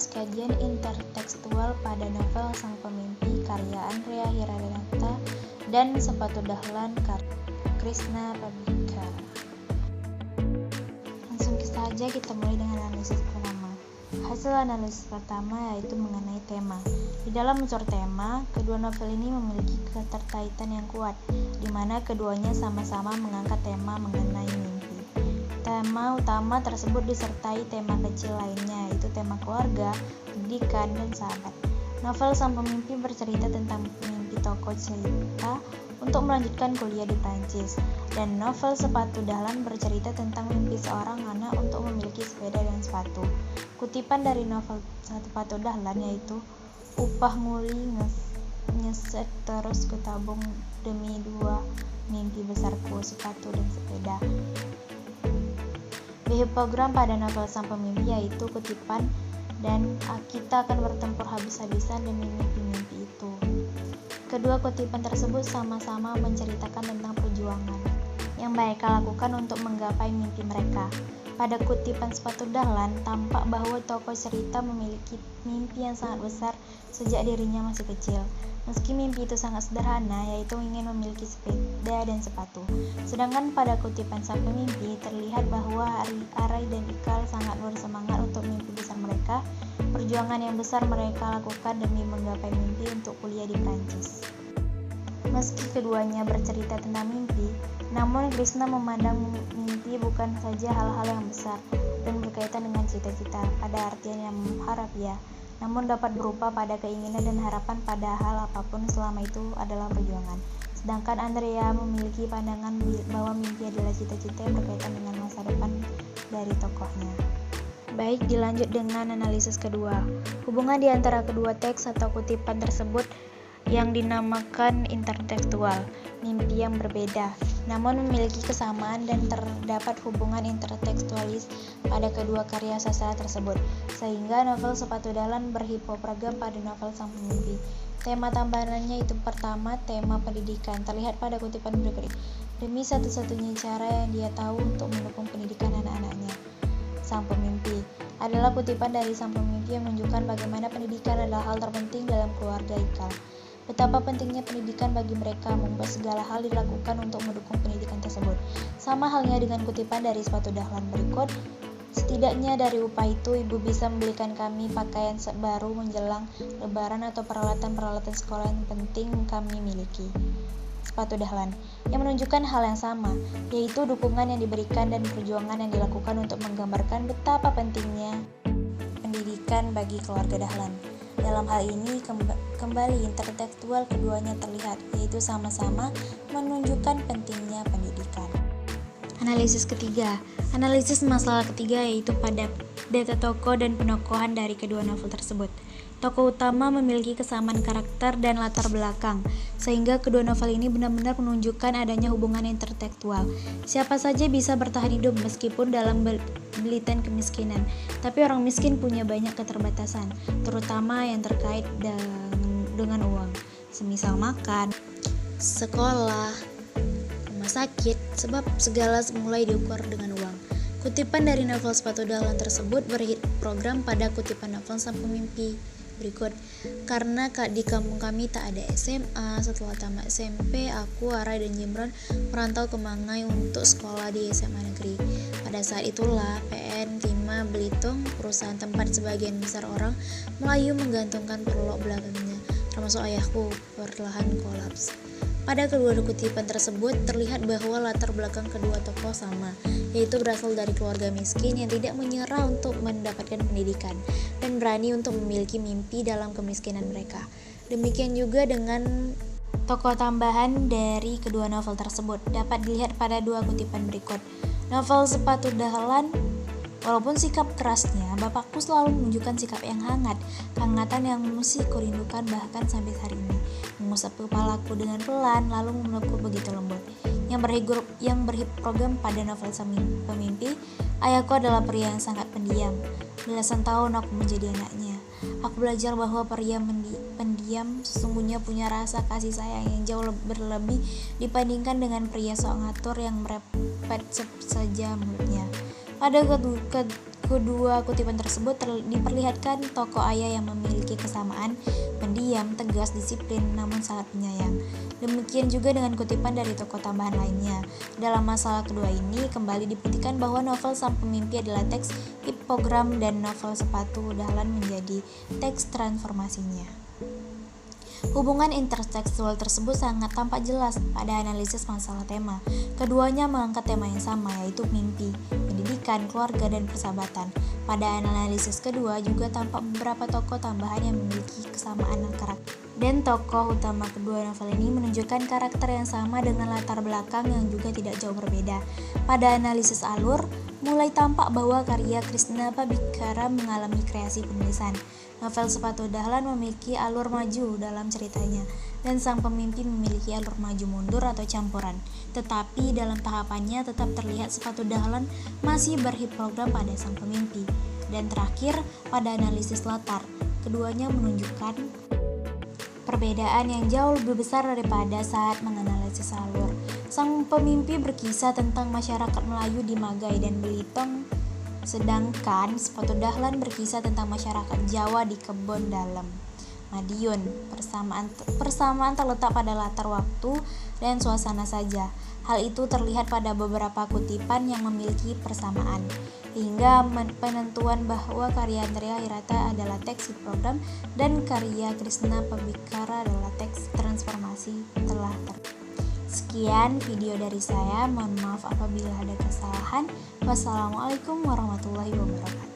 membahas kajian intertekstual pada novel Sang Pemimpi karya Andrea Hirayanta dan Sepatu Dahlan karya Krishna Pabika. Langsung saja kita mulai dengan analisis pertama. Hasil analisis pertama yaitu mengenai tema. Di dalam unsur tema, kedua novel ini memiliki keterkaitan yang kuat, di mana keduanya sama-sama mengangkat tema mengenai mimpi. Tema utama tersebut disertai tema kecil lainnya, yaitu tema keluarga, pendidikan, dan sahabat. Novel Sang Pemimpi bercerita tentang mimpi tokoh cerita untuk melanjutkan kuliah di Prancis, dan novel Sepatu Dahlan bercerita tentang mimpi seorang anak untuk memiliki sepeda dan sepatu. Kutipan dari novel Sepatu Dahlan yaitu, upah nguli nyeset terus kutabung demi dua mimpi besarku, sepatu dan sepeda. Program pada novel Sang Pemimpi yaitu kutipan, dan kita akan bertempur habis-habisan demi mimpi-mimpi itu. Kedua kutipan tersebut sama-sama menceritakan tentang perjuangan yang mereka lakukan untuk menggapai mimpi mereka. Pada kutipan Sepatu Dahlan, tampak bahwa tokoh cerita memiliki mimpi yang sangat besar sejak dirinya masih kecil. Meski mimpi itu sangat sederhana, yaitu ingin memiliki sepeda dan sepatu. Sedangkan pada kutipan Sang Pemimpi, terlihat bahwa Arai dan Ikal sangat bersemangat untuk mimpi besar mereka. Perjuangan yang besar mereka lakukan demi menggapai mimpi untuk kuliah di Prancis. Meski keduanya bercerita tentang mimpi, namun Krishna memandang mimpi bukan saja hal-hal yang besar dan berkaitan dengan cita-cita pada artian yang harfiah, namun dapat berupa pada keinginan dan harapan pada hal apapun selama itu adalah perjuangan. Sedangkan Andrea memiliki pandangan bahwa mimpi adalah cita-cita yang berkaitan dengan masa depan dari tokohnya. Baik, dilanjut dengan analisis kedua. Hubungan di antara kedua teks atau kutipan tersebut yang dinamakan intertekstual, mimpi yang berbeda, namun memiliki kesamaan dan terdapat hubungan intertekstualis pada kedua karya sastra tersebut, sehingga novel Sepatu Dahlan berhipopragam pada novel Sang Pemimpi. Tema tambahannya itu pertama, tema pendidikan, terlihat pada kutipan berikut ini. Demi satu-satunya cara yang dia tahu untuk mendukung pendidikan anak-anaknya. Sang Pemimpi adalah kutipan dari Sang Pemimpi yang menunjukkan bagaimana pendidikan adalah hal terpenting dalam keluarga Ikal. Betapa pentingnya pendidikan bagi mereka, membuat segala hal dilakukan untuk mendukung pendidikan tersebut. Sama halnya dengan kutipan dari Sepatu Dahlan berikut, setidaknya dari upah itu ibu bisa membelikan kami pakaian baru menjelang lebaran atau peralatan-peralatan sekolah yang penting kami miliki. Sepatu Dahlan yang menunjukkan hal yang sama, yaitu dukungan yang diberikan dan perjuangan yang dilakukan untuk menggambarkan betapa pentingnya pendidikan bagi keluarga Dahlan. Dalam hal ini kembali intertekstual keduanya terlihat, yaitu sama-sama menunjukkan pentingnya pendidikan. Analisis ketiga. Analisis masalah ketiga yaitu pada data tokoh dan penokohan dari kedua novel tersebut. Tokoh utama memiliki kesamaan karakter dan latar belakang, sehingga kedua novel ini benar-benar menunjukkan adanya hubungan intertekstual. Siapa saja bisa bertahan hidup meskipun dalam belitan kemiskinan, tapi orang miskin punya banyak keterbatasan, terutama yang terkait dengan uang, semisal makan, sekolah, rumah sakit, sebab segala mulai diukur dengan uang. Kutipan dari novel Sepatu Dahlan tersebut berprogram pada kutipan novel Sang Pemimpi berikut. Karena di kampung kami tak ada SMA, setelah tamat SMP, aku, Arai, dan Jimron merantau ke Mangai untuk sekolah di SMA negeri. Pada saat itulah PN Timah Belitung, perusahaan tempat sebagian besar orang Melayu menggantungkan perlok belakangnya, termasuk ayahku, perlahan kolaps. Pada kedua kutipan tersebut terlihat bahwa latar belakang kedua tokoh sama, yaitu berasal dari keluarga miskin yang tidak menyerah untuk mendapatkan pendidikan dan berani untuk memiliki mimpi dalam kemiskinan mereka. Demikian juga dengan tokoh tambahan dari kedua novel tersebut dapat dilihat pada dua kutipan berikut. Novel Sepatu Dahlan, walaupun sikap kerasnya, bapakku selalu menunjukkan sikap yang hangat, kehangatan yang mesti kurindukan bahkan sampai hari ini. Mengusap kepalaku dengan pelan, lalu memelukku begitu lembut. Yang berprogram pada novel Sang Pemimpi, ayahku adalah pria yang sangat pendiam. Belasan tahun aku menjadi anaknya. Aku belajar bahwa pria pendiam sesungguhnya punya rasa kasih sayang yang jauh berlebih dibandingkan dengan pria sok ngatur yang merepet saja mulutnya. Pada kedua kutipan tersebut diperlihatkan tokoh ayah yang memiliki kesamaan, pendiam, tegas, disiplin, namun sangat penyayang. Demikian juga dengan kutipan dari tokoh tambahan lainnya. Dalam masalah kedua ini, kembali dibuktikan bahwa novel Sang Pemimpi adalah teks hipogram dan novel Sepatu Dahlan menjadi teks transformasinya. Hubungan intertekstual tersebut sangat tampak jelas pada analisis masalah tema. Keduanya mengangkat tema yang sama, yaitu mimpi, pendidikan, keluarga, dan persahabatan. Pada analisis kedua juga tampak beberapa tokoh tambahan yang memiliki kesamaan karakter. Dan tokoh utama kedua novel ini menunjukkan karakter yang sama dengan latar belakang yang juga tidak jauh berbeda. Pada analisis alur, mulai tampak bahwa karya Krishna Pabikara mengalami kreasi penulisan. Novel Sepatu Dahlan memiliki alur maju dalam ceritanya, dan Sang Pemimpi memiliki alur maju mundur atau campuran. Tetapi dalam tahapannya tetap terlihat Sepatu Dahlan masih berhipogram pada Sang Pemimpi. Dan terakhir, pada analisis latar, keduanya menunjukkan perbedaan yang jauh lebih besar daripada saat menganalisis alur. Sang Pemimpi berkisah tentang masyarakat Melayu di Magai dan Belitung, sedangkan Sepatu Dahlan berkisah tentang masyarakat Jawa di Kebon Dalem, Madiun. Persamaan terletak pada latar waktu dan suasana saja. Hal itu terlihat pada beberapa kutipan yang memiliki persamaan, hingga penentuan bahwa karya Andrea Hirata adalah teks hipogram dan karya Krishna Pabikara adalah teks transformasi telah Sekian video dari saya, mohon maaf apabila ada kesalahan. Wassalamualaikum warahmatullahi wabarakatuh.